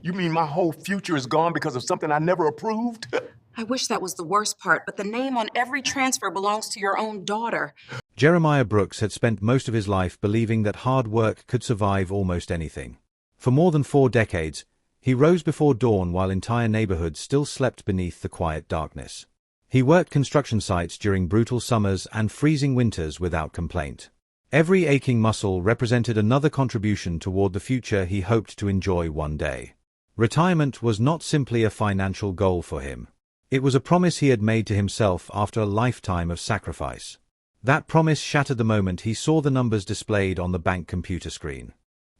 You mean my whole future is gone because of something I never approved? I wish that was the worst part, but the name on every transfer belongs to your own daughter. Jeremiah Brooks had spent most of his life believing that hard work could survive almost anything. For more than 4 decades, he rose before dawn while entire neighborhoods still slept beneath the quiet darkness. He worked construction sites during brutal summers and freezing winters without complaint. Every aching muscle represented another contribution toward the future he hoped to enjoy one day. Retirement was not simply a financial goal for him. It was a promise he had made to himself after a lifetime of sacrifice. That promise shattered the moment he saw the numbers displayed on the bank computer screen.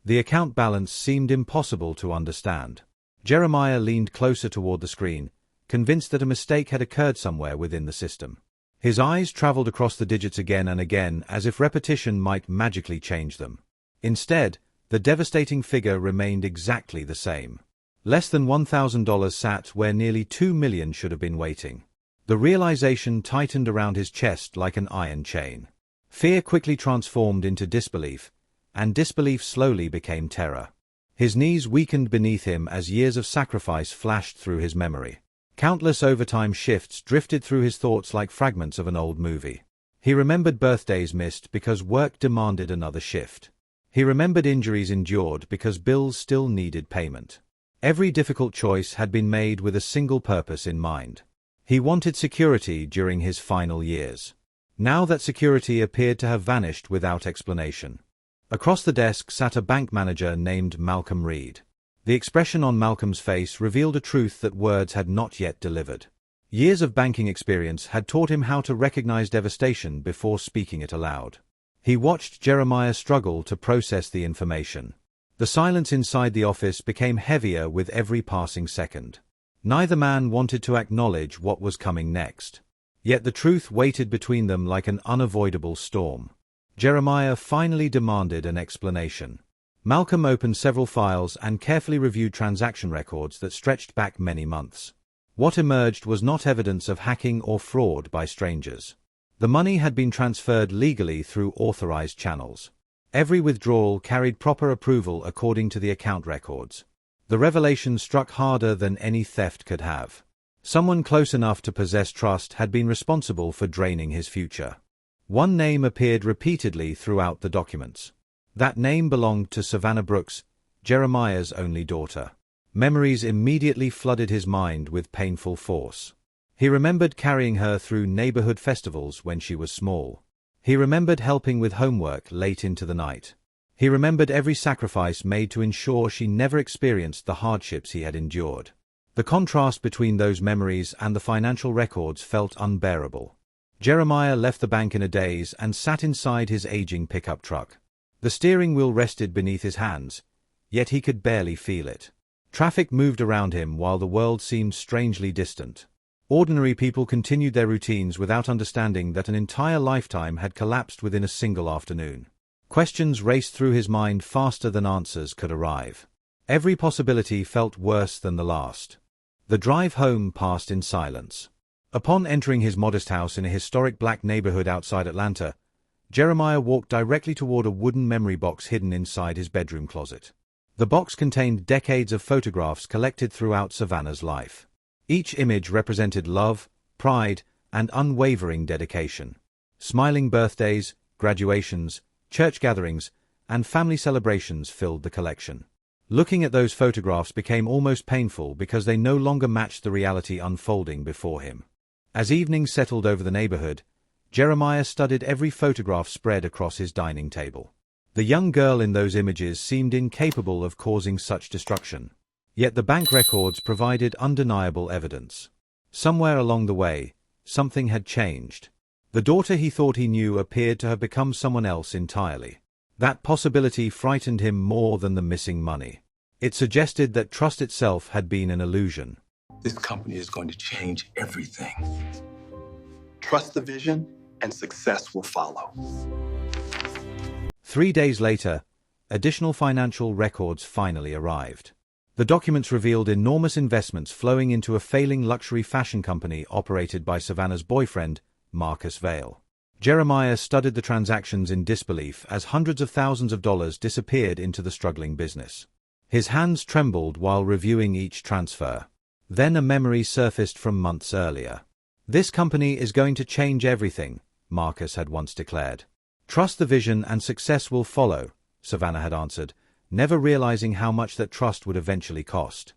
The account balance seemed impossible to understand. Jeremiah leaned closer toward the screen, convinced that a mistake had occurred somewhere within the system. His eyes traveled across the digits again and again as if repetition might magically change them. Instead, the devastating figure remained exactly the same. Less than $1,000 sat where nearly $2 million should have been waiting. The realization tightened around his chest like an iron chain. Fear quickly transformed into disbelief, and disbelief slowly became terror. His knees weakened beneath him as years of sacrifice flashed through his memory. Countless overtime shifts drifted through his thoughts like fragments of an old movie. He remembered birthdays missed because work demanded another shift. He remembered injuries endured because bills still needed payment. Every difficult choice had been made with a single purpose in mind. He wanted security during his final years. Now that security appeared to have vanished without explanation. Across the desk sat a bank manager named Malcolm Reed. The expression on Malcolm's face revealed a truth that words had not yet delivered. Years of banking experience had taught him how to recognize devastation before speaking it aloud. He watched Jeremiah struggle to process the information. The silence inside the office became heavier with every passing second. Neither man wanted to acknowledge what was coming next. Yet the truth waited between them like an unavoidable storm. Jeremiah finally demanded an explanation. Malcolm opened several files and carefully reviewed transaction records that stretched back many months. What emerged was not evidence of hacking or fraud by strangers. The money had been transferred legally through authorized channels. Every withdrawal carried proper approval according to the account records. The revelation struck harder than any theft could have. Someone close enough to possess trust had been responsible for draining his future. One name appeared repeatedly throughout the documents. That name belonged to Savannah Brooks, Jeremiah's only daughter. Memories immediately flooded his mind with painful force. He remembered carrying her through neighborhood festivals when she was small. He remembered helping with homework late into the night. He remembered every sacrifice made to ensure she never experienced the hardships he had endured. The contrast between those memories and the financial records felt unbearable. Jeremiah left the bank in a daze and sat inside his aging pickup truck. The steering wheel rested beneath his hands, yet he could barely feel it. Traffic moved around him while the world seemed strangely distant. Ordinary people continued their routines without understanding that an entire lifetime had collapsed within a single afternoon. Questions raced through his mind faster than answers could arrive. Every possibility felt worse than the last. The drive home passed in silence. Upon entering his modest house in a historic black neighborhood outside Atlanta, Jeremiah walked directly toward a wooden memory box hidden inside his bedroom closet. The box contained decades of photographs collected throughout Savannah's life. Each image represented love, pride, and unwavering dedication. Smiling birthdays, graduations, church gatherings, and family celebrations filled the collection. Looking at those photographs became almost painful because they no longer matched the reality unfolding before him. As evening settled over the neighborhood, Jeremiah studied every photograph spread across his dining table. The young girl in those images seemed incapable of causing such destruction. Yet the bank records provided undeniable evidence. Somewhere along the way, something had changed. The daughter he thought he knew appeared to have become someone else entirely. That possibility frightened him more than the missing money. It suggested that trust itself had been an illusion. This company is going to change everything. Trust the vision, and success will follow. 3 days later, additional financial records finally arrived. The documents revealed enormous investments flowing into a failing luxury fashion company operated by Savannah's boyfriend, Marcus Vale. Jeremiah studied the transactions in disbelief as hundreds of thousands of dollars disappeared into the struggling business. His hands trembled while reviewing each transfer. Then a memory surfaced from months earlier. "This company is going to change everything," Marcus had once declared. "Trust the vision and success will follow," Savannah had answered, never realizing how much that trust would eventually cost.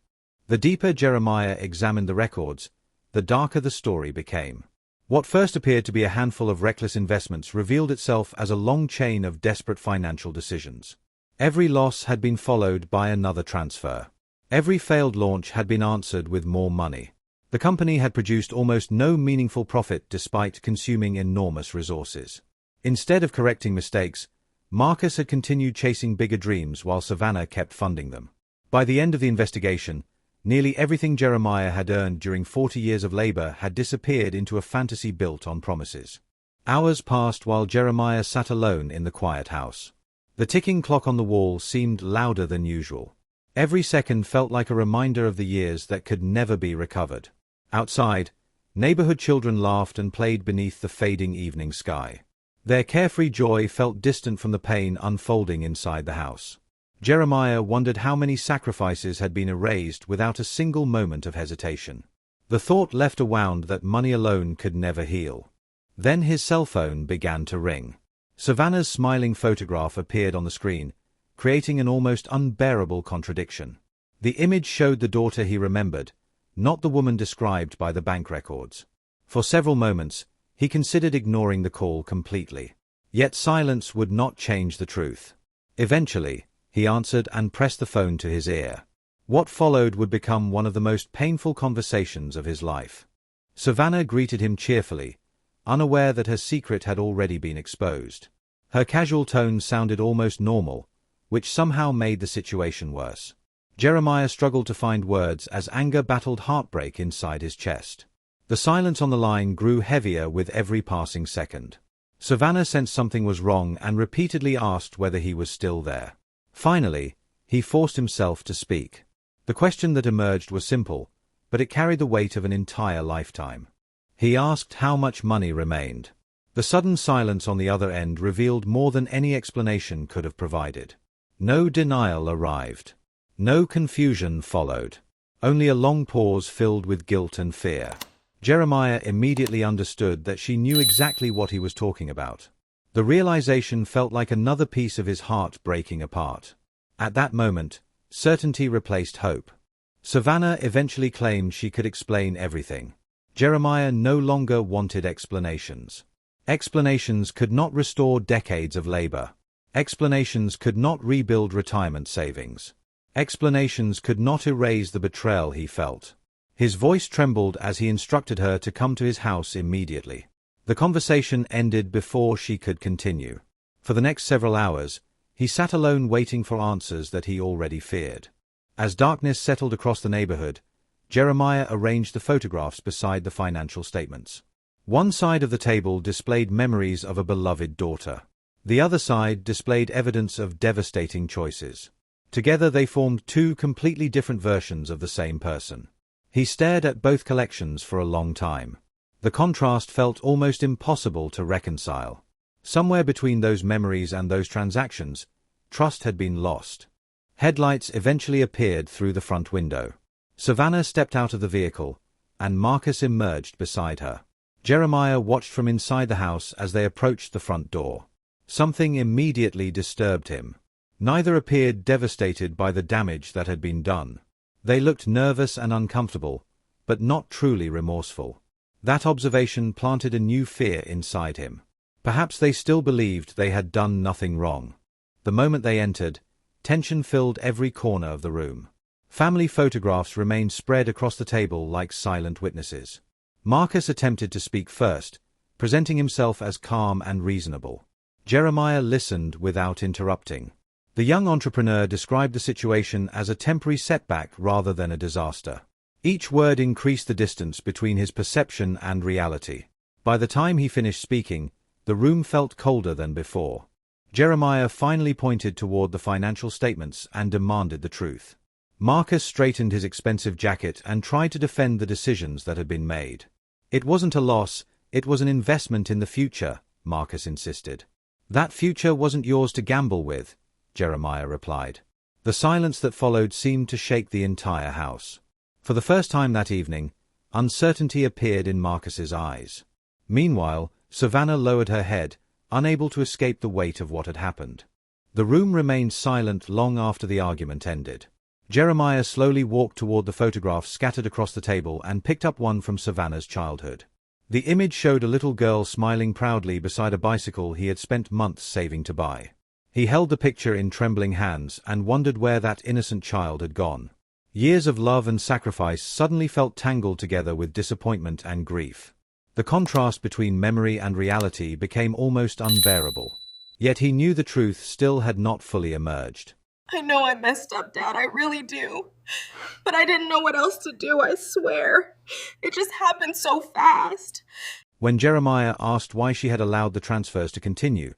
The deeper Jeremiah examined the records, the darker the story became. What first appeared to be a handful of reckless investments revealed itself as a long chain of desperate financial decisions. Every loss had been followed by another transfer. Every failed launch had been answered with more money. The company had produced almost no meaningful profit despite consuming enormous resources. Instead of correcting mistakes, Marcus had continued chasing bigger dreams while Savannah kept funding them. By the end of the investigation, nearly everything Jeremiah had earned during 40 years of labor had disappeared into a fantasy built on promises. Hours passed while Jeremiah sat alone in the quiet house. The ticking clock on the wall seemed louder than usual. Every second felt like a reminder of the years that could never be recovered. Outside, neighborhood children laughed and played beneath the fading evening sky. Their carefree joy felt distant from the pain unfolding inside the house. Jeremiah wondered how many sacrifices had been erased without a single moment of hesitation. The thought left a wound that money alone could never heal. Then his cell phone began to ring. Savannah's smiling photograph appeared on the screen, creating an almost unbearable contradiction. The image showed the daughter he remembered, not the woman described by the bank records. For several moments, he considered ignoring the call completely. Yet silence would not change the truth. Eventually, he answered and pressed the phone to his ear. What followed would become one of the most painful conversations of his life. Savannah greeted him cheerfully, unaware that her secret had already been exposed. Her casual tone sounded almost normal, which somehow made the situation worse. Jeremiah struggled to find words as anger battled heartbreak inside his chest. The silence on the line grew heavier with every passing second. Savannah sensed something was wrong and repeatedly asked whether he was still there. Finally, he forced himself to speak. The question that emerged was simple, but it carried the weight of an entire lifetime. He asked how much money remained. The sudden silence on the other end revealed more than any explanation could have provided. No denial arrived. No confusion followed. Only a long pause filled with guilt and fear. Jeremiah immediately understood that she knew exactly what he was talking about. The realization felt like another piece of his heart breaking apart. At that moment, certainty replaced hope. Savannah eventually claimed she could explain everything. Jeremiah no longer wanted explanations. Explanations could not restore decades of labor. Explanations could not rebuild retirement savings. Explanations could not erase the betrayal he felt. His voice trembled as he instructed her to come to his house immediately. The conversation ended before she could continue. For the next several hours, he sat alone waiting for answers that he already feared. As darkness settled across the neighborhood, Jeremiah arranged the photographs beside the financial statements. One side of the table displayed memories of a beloved daughter. The other side displayed evidence of devastating choices. Together they formed two completely different versions of the same person. He stared at both collections for a long time. The contrast felt almost impossible to reconcile. Somewhere between those memories and those transactions, trust had been lost. Headlights eventually appeared through the front window. Savannah stepped out of the vehicle, and Marcus emerged beside her. Jeremiah watched from inside the house as they approached the front door. Something immediately disturbed him. Neither appeared devastated by the damage that had been done. They looked nervous and uncomfortable, but not truly remorseful. That observation planted a new fear inside him. Perhaps they still believed they had done nothing wrong. The moment they entered, tension filled every corner of the room. Family photographs remained spread across the table like silent witnesses. Marcus attempted to speak first, presenting himself as calm and reasonable. Jeremiah listened without interrupting. The young entrepreneur described the situation as a temporary setback rather than a disaster. Each word increased the distance between his perception and reality. By the time he finished speaking, the room felt colder than before. Jeremiah finally pointed toward the financial statements and demanded the truth. Marcus straightened his expensive jacket and tried to defend the decisions that had been made. It wasn't a loss, it was an investment in the future, Marcus insisted. That future wasn't yours to gamble with, Jeremiah replied. The silence that followed seemed to shake the entire house. For the first time that evening, uncertainty appeared in Marcus's eyes. Meanwhile, Savannah lowered her head, unable to escape the weight of what had happened. The room remained silent long after the argument ended. Jeremiah slowly walked toward the photographs scattered across the table and picked up one from Savannah's childhood. The image showed a little girl smiling proudly beside a bicycle he had spent months saving to buy. He held the picture in trembling hands and wondered where that innocent child had gone. Years of love and sacrifice suddenly felt tangled together with disappointment and grief. The contrast between memory and reality became almost unbearable. Yet he knew the truth still had not fully emerged. I know I messed up, Dad, I really do. But I didn't know what else to do, I swear. It just happened so fast. When Jeremiah asked why she had allowed the transfers to continue,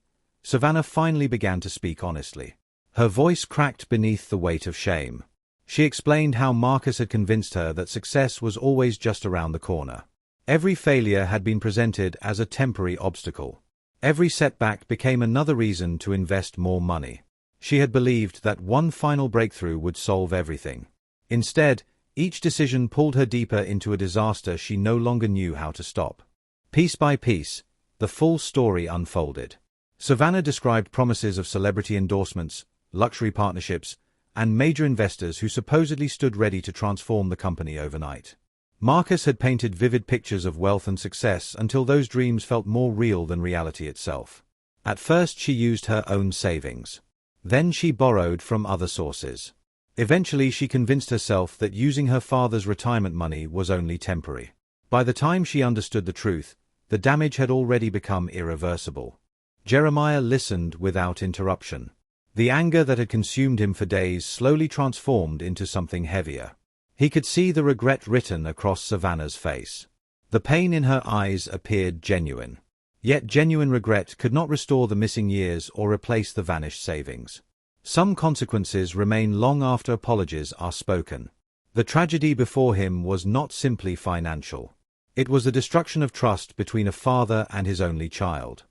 Savannah finally began to speak honestly. Her voice cracked beneath the weight of shame. She explained how Marcus had convinced her that success was always just around the corner. Every failure had been presented as a temporary obstacle. Every setback became another reason to invest more money. She had believed that one final breakthrough would solve everything. Instead, each decision pulled her deeper into a disaster she no longer knew how to stop. Piece by piece, the full story unfolded. Savannah described promises of celebrity endorsements, luxury partnerships, and major investors who supposedly stood ready to transform the company overnight. Marcus had painted vivid pictures of wealth and success until those dreams felt more real than reality itself. At first she used her own savings. Then she borrowed from other sources. Eventually she convinced herself that using her father's retirement money was only temporary. By the time she understood the truth, the damage had already become irreversible. Jeremiah listened without interruption. The anger that had consumed him for days slowly transformed into something heavier. He could see the regret written across Savannah's face. The pain in her eyes appeared genuine. Yet genuine regret could not restore the missing years or replace the vanished savings. Some consequences remain long after apologies are spoken. The tragedy before him was not simply financial. It was the destruction of trust between a father and his only child.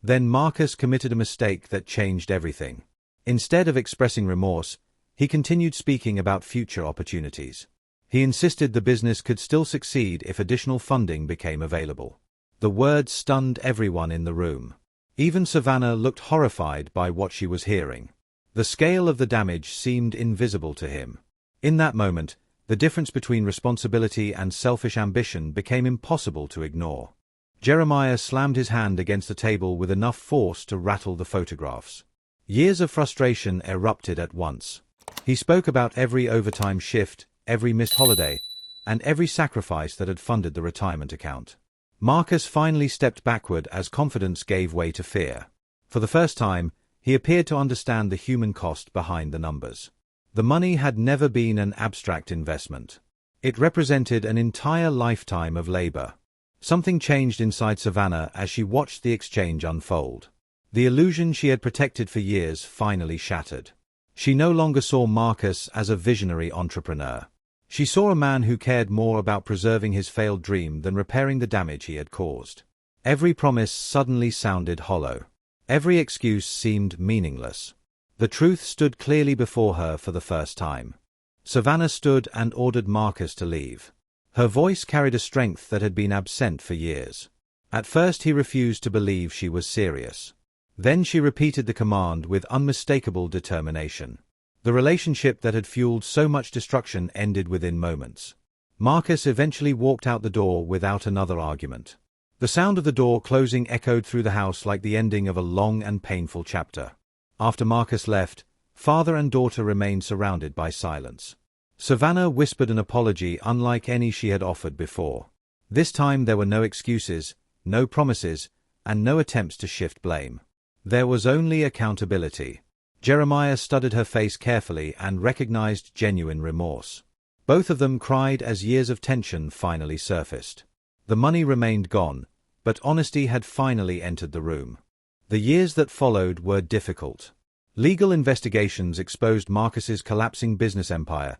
Then Marcus committed a mistake that changed everything. Instead of expressing remorse, he continued speaking about future opportunities. He insisted the business could still succeed if additional funding became available. The words stunned everyone in the room. Even Savannah looked horrified by what she was hearing. The scale of the damage seemed invisible to him. In that moment, the difference between responsibility and selfish ambition became impossible to ignore. Jeremiah slammed his hand against the table with enough force to rattle the photographs. Years of frustration erupted at once. He spoke about every overtime shift, every missed holiday, and every sacrifice that had funded the retirement account. Marcus finally stepped backward as confidence gave way to fear. For the first time, he appeared to understand the human cost behind the numbers. The money had never been an abstract investment. It represented an entire lifetime of labor. Something changed inside Savannah as she watched the exchange unfold. The illusion she had protected for years finally shattered. She no longer saw Marcus as a visionary entrepreneur. She saw a man who cared more about preserving his failed dream than repairing the damage he had caused. Every promise suddenly sounded hollow. Every excuse seemed meaningless. The truth stood clearly before her for the first time. Savannah stood and ordered Marcus to leave. Her voice carried a strength that had been absent for years. At first he refused to believe she was serious. Then she repeated the command with unmistakable determination. The relationship that had fueled so much destruction ended within moments. Marcus eventually walked out the door without another argument. The sound of the door closing echoed through the house like the ending of a long and painful chapter. After Marcus left, father and daughter remained surrounded by silence. Savannah whispered an apology unlike any she had offered before. This time there were no excuses, no promises, and no attempts to shift blame. There was only accountability. Jeremiah studied her face carefully and recognized genuine remorse. Both of them cried as years of tension finally surfaced. The money remained gone, but honesty had finally entered the room. The years that followed were difficult. Legal investigations exposed Marcus's collapsing business empire,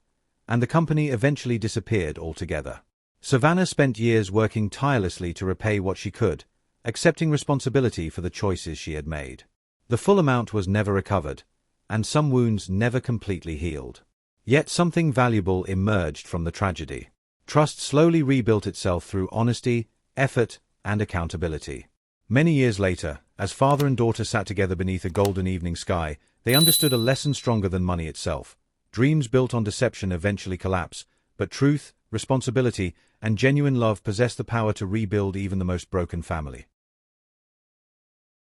and the company eventually disappeared altogether. Savannah spent years working tirelessly to repay what she could, accepting responsibility for the choices she had made. The full amount was never recovered, and some wounds never completely healed. Yet something valuable emerged from the tragedy. Trust slowly rebuilt itself through honesty, effort, and accountability. Many years later, as father and daughter sat together beneath a golden evening sky, they understood a lesson stronger than money itself. Dreams built on deception eventually collapse, but truth, responsibility, and genuine love possess the power to rebuild even the most broken family.